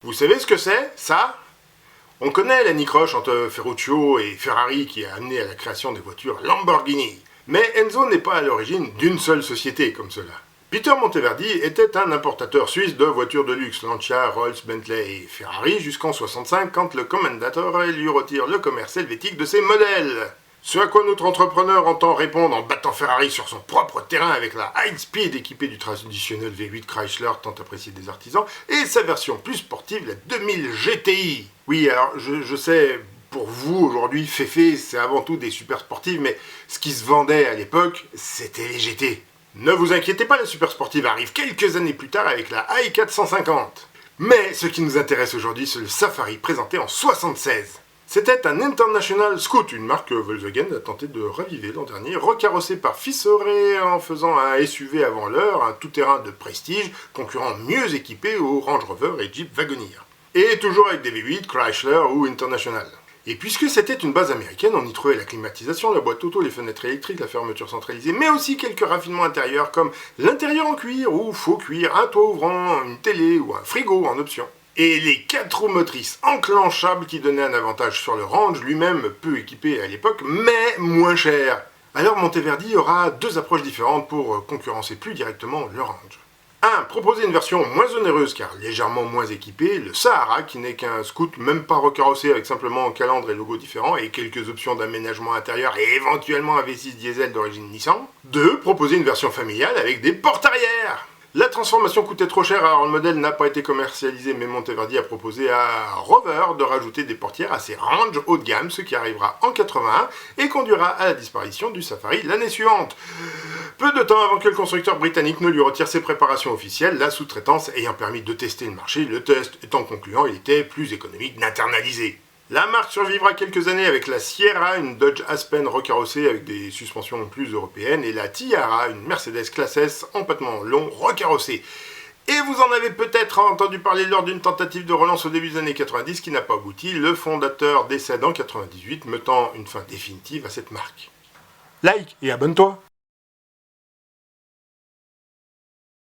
Vous savez ce que c'est, ça? On connaît l'anicroche entre Ferruccio et Ferrari qui a amené à la création des voitures Lamborghini. Mais Enzo n'est pas à l'origine d'une seule société comme cela. Peter Monteverdi était un importateur suisse de voitures de luxe, Lancia, Rolls, Bentley et Ferrari, jusqu'en 65 quand le Commendatore lui retire le commerce helvétique de ses modèles. Ce à quoi notre entrepreneur entend répondre en battant Ferrari sur son propre terrain avec la High Speed équipée du traditionnel V8 Chrysler tant apprécié des artisans et sa version plus sportive, la 2000 GTI. Oui, alors je sais, pour vous aujourd'hui, Féfé, c'est avant tout des super sportives, mais ce qui se vendait à l'époque, c'était les GT. Ne vous inquiétez pas, la super sportive arrive quelques années plus tard avec la i450. Mais ce qui nous intéresse aujourd'hui, c'est le Safari présenté en 76. C'était un International Scoot, une marque que Volkswagen a tenté de raviver l'an dernier, recarrossé par Fisseré en faisant un SUV avant l'heure, un tout-terrain de prestige, concurrent mieux équipé aux Range Rover et Jeep Wagoneer. Et toujours avec des V8, Chrysler ou International. Et puisque c'était une base américaine, on y trouvait la climatisation, la boîte auto, les fenêtres électriques, la fermeture centralisée, mais aussi quelques raffinements intérieurs comme l'intérieur en cuir ou faux cuir, un toit ouvrant, une télé ou un frigo en option. Et les 4 roues motrices enclenchables qui donnaient un avantage sur le Range, lui-même peu équipé à l'époque, mais moins cher. Alors Monteverdi aura deux approches différentes pour concurrencer plus directement le Range. 1. Proposer une version moins onéreuse car légèrement moins équipée, le Sahara qui n'est qu'un scoot même pas recarrossé avec simplement un calandre et logo différents et quelques options d'aménagement intérieur et éventuellement un V6 diesel d'origine Nissan. 2. Proposer une version familiale avec des portes arrière. La transformation coûtait trop cher, alors le modèle n'a pas été commercialisé, mais Monteverdi a proposé à Rover de rajouter des portières à ses Range haut de gamme, ce qui arrivera en 81 et conduira à la disparition du Safari l'année suivante. Peu de temps avant que le constructeur britannique ne lui retire ses préparations officielles, la sous-traitance ayant permis de tester le marché, le test étant concluant, il était plus économique d'internaliser. La marque survivra quelques années avec la Sierra, une Dodge Aspen recarrossée avec des suspensions plus européennes, et la Tiara, une Mercedes classe S empattement long recarrossée. Et vous en avez peut-être entendu parler lors d'une tentative de relance au début des années 90 qui n'a pas abouti. Le fondateur décède en 98, mettant une fin définitive à cette marque. Like et abonne-toi!